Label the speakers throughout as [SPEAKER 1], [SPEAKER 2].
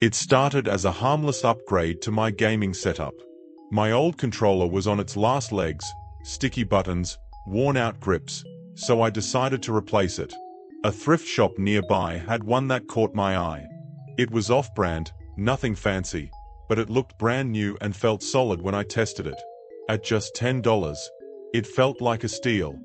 [SPEAKER 1] It started as a harmless upgrade to my gaming setup. My old controller was on its last legs, sticky buttons, worn-out grips, so I decided to replace it. A thrift shop nearby had one that caught my eye. It was off-brand, nothing fancy, but it looked brand new and felt solid when I tested it. At just $10, it felt like a steal.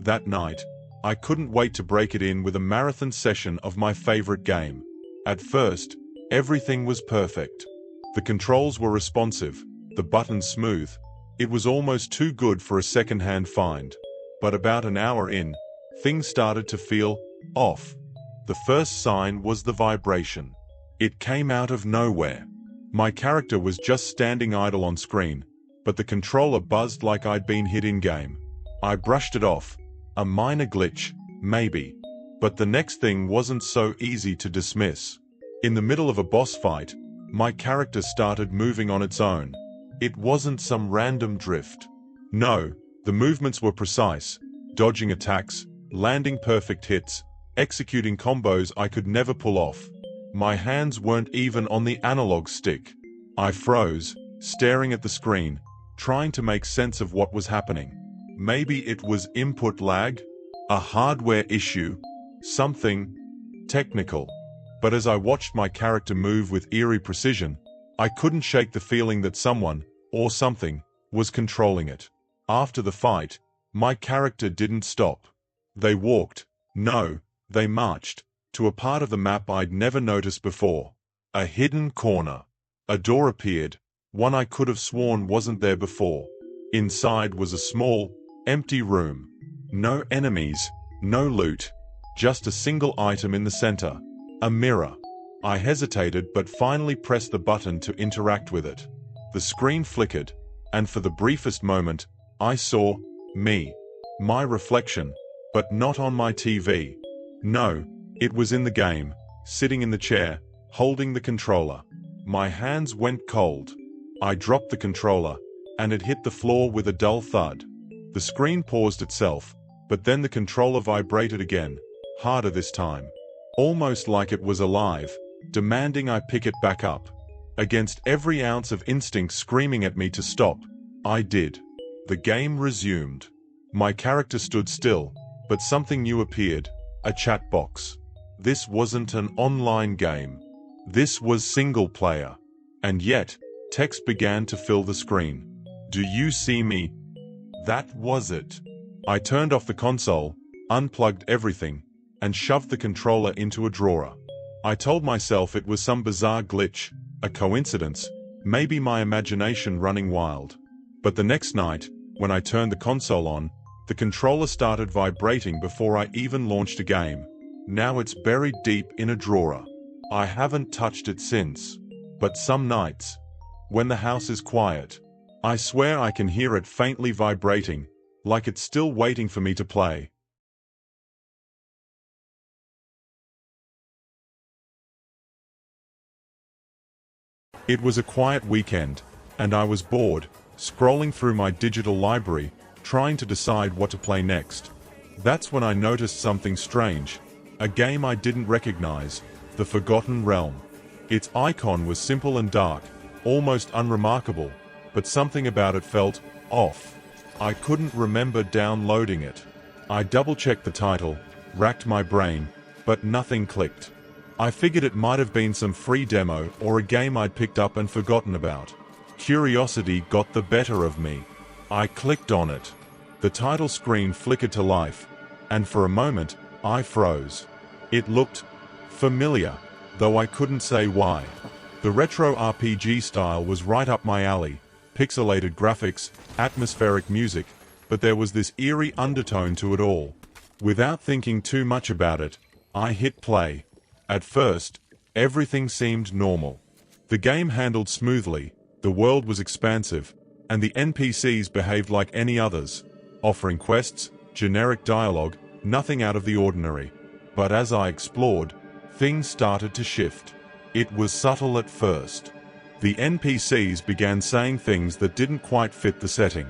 [SPEAKER 1] That night, I couldn't wait to break it in with a marathon session of my favorite game. At first, everything was perfect. The controls were responsive, the buttons smooth. It was almost too good for a second-hand find. But about an hour in, things started to feel off. The first sign was the vibration. It came out of nowhere. My character was just standing idle on screen, but the controller buzzed like I'd been hit in-game. I brushed it off. A minor glitch, maybe. But the next thing wasn't so easy to dismiss. In the middle of a boss fight, my character started moving on its own. It wasn't some random drift. No, the movements were precise, dodging attacks, landing perfect hits, executing combos I could never pull off. My hands weren't even on the analog stick. I froze, staring at the screen, trying to make sense of what was happening. Maybe it was input lag? A hardware issue? Something technical. But as I watched my character move with eerie precision, I couldn't shake the feeling that someone, or something, was controlling it. After the fight, my character didn't stop. They walked, no, they marched, to a part of the map I'd never noticed before. A hidden corner. A door appeared, one I could have sworn wasn't there before. Inside was a small, empty room. No enemies, no loot, just a single item in the center. A mirror. I hesitated but finally pressed the button to interact with it. The screen flickered, and for the briefest moment, I saw me. My reflection, but not on my TV. No, it was in the game, sitting in the chair, holding the controller. My hands went cold. I dropped the controller, and it hit the floor with a dull thud. The screen paused itself, but then the controller vibrated again, harder this time. Almost like it was alive, demanding I pick it back up. Against every ounce of instinct screaming at me to stop, I did. The game resumed. My character stood still, but something new appeared, a chat box. This wasn't an online game. This was single player. And yet, text began to fill the screen. Do you see me? That was it. I turned off the console, unplugged everything, and shoved the controller into a drawer. I told myself it was some bizarre glitch, a coincidence, maybe my imagination running wild. But the next night, when I turned the console on, the controller started vibrating before I even launched a game. Now it's buried deep in a drawer. I haven't touched it since. But some nights, when the house is quiet, I swear I can hear it faintly vibrating, like it's still waiting for me to play. It was a quiet weekend, and I was bored, scrolling through my digital library, trying to decide what to play next. That's when I noticed something strange. A game I didn't recognize, The Forgotten Realm. Its icon was simple and dark, almost unremarkable, but something about it felt off. I couldn't remember downloading it. I double-checked the title, racked my brain, but nothing clicked. I figured it might have been some free demo or a game I'd picked up and forgotten about. Curiosity got the better of me. I clicked on it. The title screen flickered to life, and for a moment, I froze. It looked familiar, though I couldn't say why. The retro RPG style was right up my alley, pixelated graphics, atmospheric music, but there was this eerie undertone to it all. Without thinking too much about it, I hit play. At first, everything seemed normal. The game handled smoothly, the world was expansive, and the NPCs behaved like any others, offering quests, generic dialogue, nothing out of the ordinary. But as I explored, things started to shift. It was subtle at first. The NPCs began saying things that didn't quite fit the setting.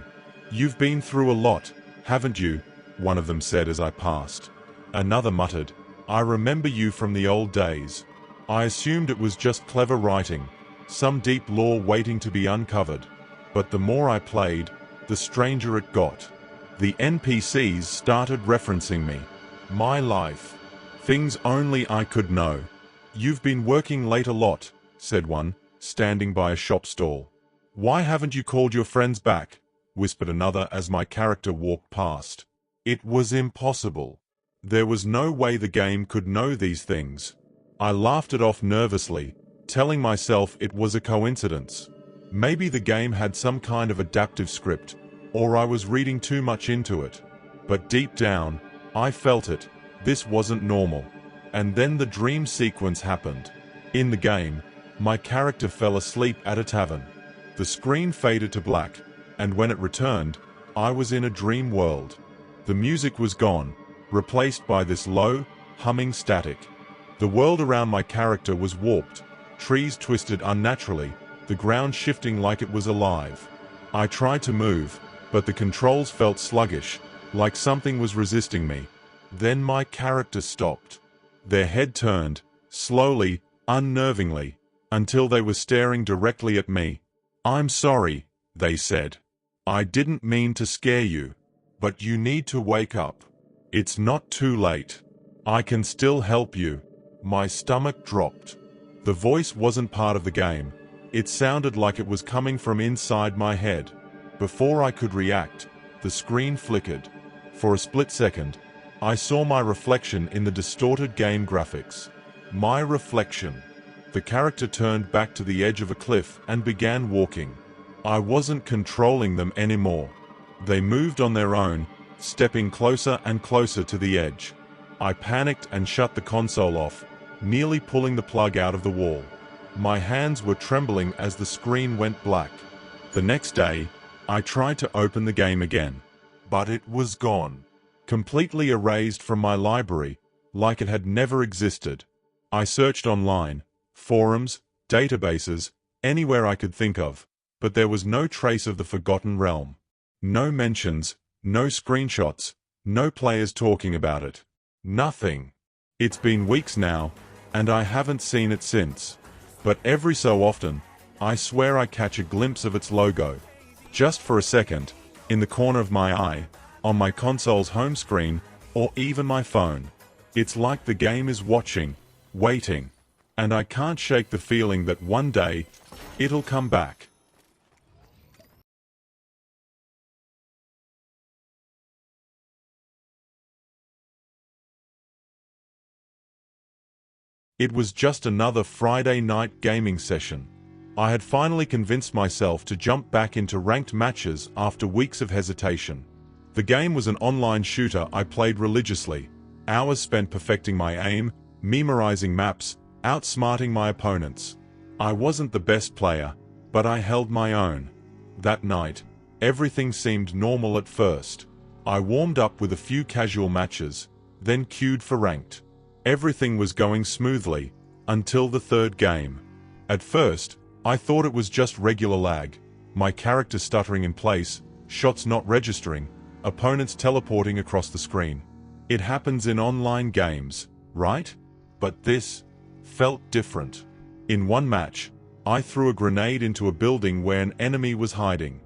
[SPEAKER 1] "You've been through a lot, haven't you?" one of them said as I passed. Another muttered, "I remember you from the old days." I assumed it was just clever writing, some deep lore waiting to be uncovered. But the more I played, the stranger it got. The NPCs started referencing me, my life, things only I could know. "You've been working late a lot," said one, standing by a shop stall. "Why haven't you called your friends back?" whispered another as my character walked past. It was impossible. There was no way the game could know these things. I laughed it off nervously, telling myself it was a coincidence. Maybe the game had some kind of adaptive script, or I was reading too much into it. But deep down, I felt it. This wasn't normal. And then the dream sequence happened. In the game, my character fell asleep at a tavern. The screen faded to black, and when it returned, I was in a dream world. The music was gone, replaced by this low, humming static. The world around my character was warped, trees twisted unnaturally, the ground shifting like it was alive. I tried to move, but the controls felt sluggish, like something was resisting me. Then my character stopped. Their head turned, slowly, unnervingly, until they were staring directly at me. "I'm sorry," they said. "I didn't mean to scare you. But you need to wake up. It's not too late. I can still help you." My stomach dropped. The voice wasn't part of the game. It sounded like it was coming from inside my head. Before I could react, the screen flickered. For a split second, I saw my reflection in the distorted game graphics. My reflection. The character turned back to the edge of a cliff and began walking. I wasn't controlling them anymore. They moved on their own, stepping closer and closer to the edge. I panicked and shut the console off, nearly pulling the plug out of the wall. My hands were trembling as the screen went black. The next day, I tried to open the game again. But it was gone. Completely erased from my library, like it had never existed. I searched online, forums, databases, anywhere I could think of, but there was no trace of the Forgotten Realm. No mentions, no screenshots, no players talking about it. Nothing. It's been weeks now, and I haven't seen it since. But every so often, I swear I catch a glimpse of its logo. Just for a second, in the corner of my eye, on my console's home screen, or even my phone. It's like the game is watching, waiting, and I can't shake the feeling that one day, it'll come back. It was just another Friday night gaming session. I had finally convinced myself to jump back into ranked matches after weeks of hesitation. The game was an online shooter I played religiously, hours spent perfecting my aim, memorizing maps, outsmarting my opponents. I wasn't the best player, but I held my own. That night, everything seemed normal at first. I warmed up with a few casual matches, then queued for ranked. Everything was going smoothly, until the third game. At first, I thought it was just regular lag, my character stuttering in place, shots not registering, opponents teleporting across the screen. It happens in online games, right? But this felt different. In one match, I threw a grenade into a building where an enemy was hiding.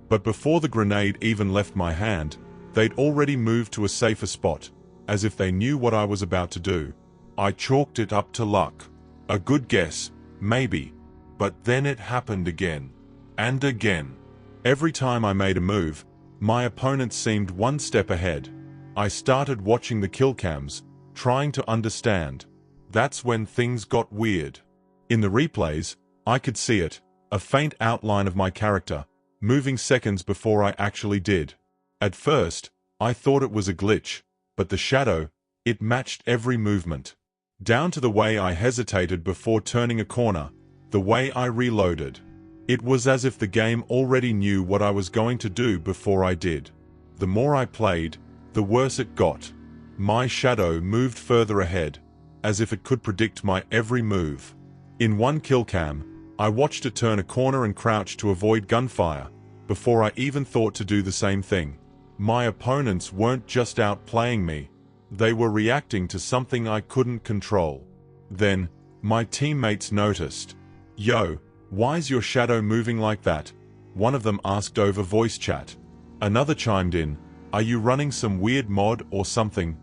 [SPEAKER 1] But before the grenade even left my hand, they'd already moved to a safer spot, as if they knew what I was about to do. I chalked it up to luck. A good guess, maybe. But then it happened again. And again. Every time I made a move, my opponent seemed one step ahead. I started watching the kill cams, trying to understand. That's when things got weird. In the replays, I could see it, a faint outline of my character, moving seconds before I actually did. At first, I thought it was a glitch, but the shadow, it matched every movement. Down to the way I hesitated before turning a corner, the way I reloaded. It was as if the game already knew what I was going to do before I did. The more I played, the worse it got. My shadow moved further ahead, as if it could predict my every move. In one kill cam, I watched it turn a corner and crouch to avoid gunfire, before I even thought to do the same thing. My opponents weren't just outplaying me, they were reacting to something I couldn't control. Then, My teammates noticed. "Yo, why's your shadow moving like that?" one of them asked over voice chat. Another chimed in, "Are you running some weird mod or something?"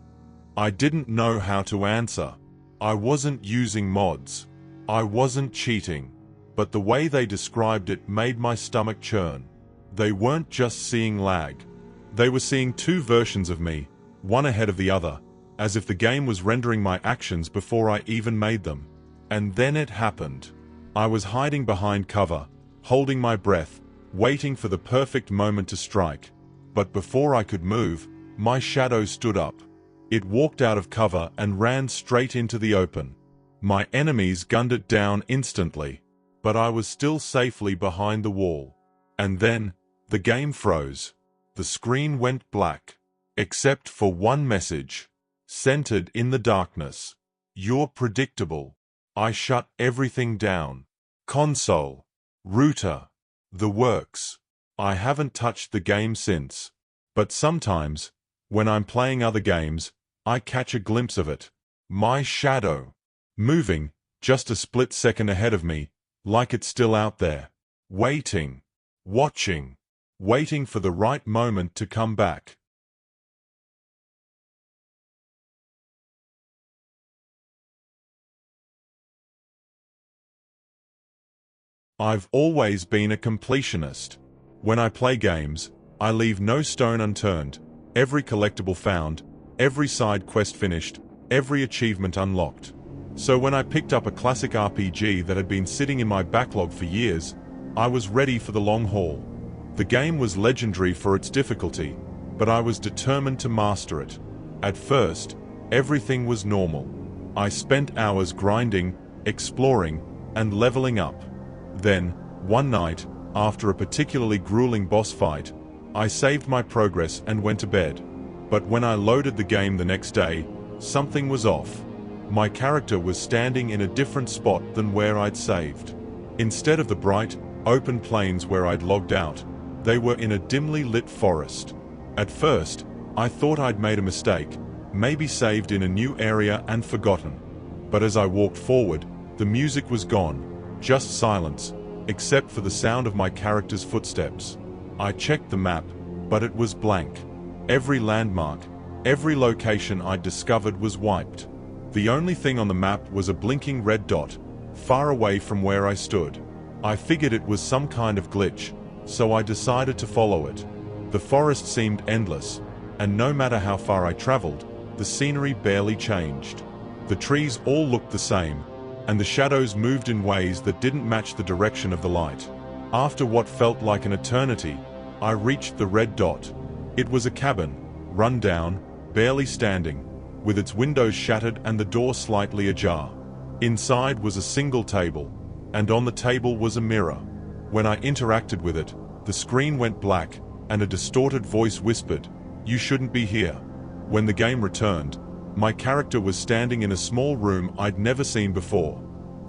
[SPEAKER 1] I didn't know how to answer. I wasn't using mods. I wasn't cheating. But the way they described it made my stomach churn. They weren't just seeing lag. They were seeing two versions of me, one ahead of the other, as if the game was rendering my actions before I even made them. And then it happened. I was hiding behind cover, holding my breath, waiting for the perfect moment to strike. But before I could move, my shadow stood up. It walked out of cover and ran straight into the open. My enemies gunned it down instantly, but I was still safely behind the wall. And then, the game froze. The screen went black, except for one message, centered in the darkness. "You're predictable." I shut everything down. Console, router, the works. I haven't touched the game since. But sometimes, when I'm playing other games, I catch a glimpse of it. My shadow. Moving, just a split second ahead of me, like it's still out there. Waiting. Watching. Waiting for the right moment to come back. I've always been a completionist. When I play games, I leave no stone unturned, every collectible found, every side quest finished, every achievement unlocked. So when I picked up a classic RPG that had been sitting in my backlog for years, I was ready for the long haul. The game was legendary for its difficulty, but I was determined to master it. At first, everything was normal. I spent hours grinding, exploring, and leveling up. Then, one night, after a particularly grueling boss fight, I saved my progress and went to bed. But when I loaded the game the next day, something was off. My character was standing in a different spot than where I'd saved. Instead of the bright, open plains where I'd logged out, they were in a dimly lit forest. At first, I thought I'd made a mistake, maybe saved in a new area and forgotten. But as I walked forward, the music was gone, just silence, except for the sound of my character's footsteps. I checked the map, but it was blank. Every landmark, every location I'd discovered was wiped. The only thing on the map was a blinking red dot, far away from where I stood. I figured it was some kind of glitch, so I decided to follow it. The forest seemed endless, and no matter how far I traveled, the scenery barely changed. The trees all looked the same, and the shadows moved in ways that didn't match the direction of the light. After what felt like an eternity, I reached the red dot. It was a cabin, run down, barely standing, with its windows shattered and the door slightly ajar. Inside was a single table, and on the table was a mirror. When I interacted with it, the screen went black, and a distorted voice whispered, "You shouldn't be here." When the game returned, my character was standing in a small room I'd never seen before.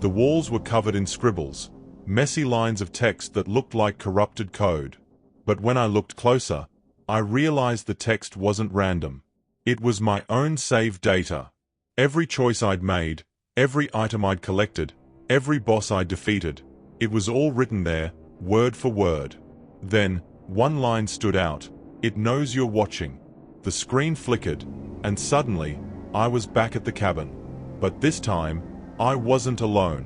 [SPEAKER 1] The walls were covered in scribbles, messy lines of text that looked like corrupted code. But when I looked closer, I realized the text wasn't random. It was my own saved data. Every choice I'd made, every item I'd collected, every boss I'd defeated, it was all written there, word for word. Then, one line stood out, "It knows you're watching." The screen flickered, and suddenly, I was back at the cabin. But this time, I wasn't alone.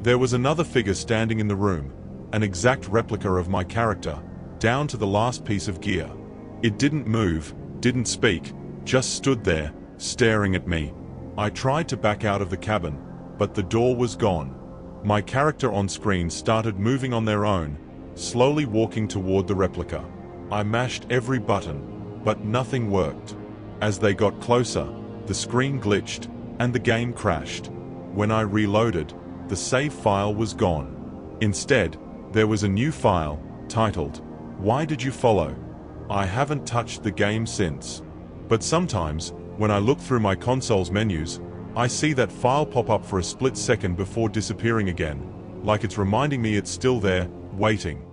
[SPEAKER 1] There was another figure standing in the room, an exact replica of my character, down to the last piece of gear. It didn't move, didn't speak, just stood there, staring at me. I tried to back out of the cabin, but the door was gone. My character on screen started moving on their own, slowly walking toward the replica. I mashed every button, but nothing worked. As they got closer, the screen glitched, and the game crashed. When I reloaded, the save file was gone. Instead, there was a new file, titled, "Why Did You Follow?" I haven't touched the game since. But sometimes, when I look through my console's menus, I see that file pop up for a split second before disappearing again, like it's reminding me it's still there, waiting.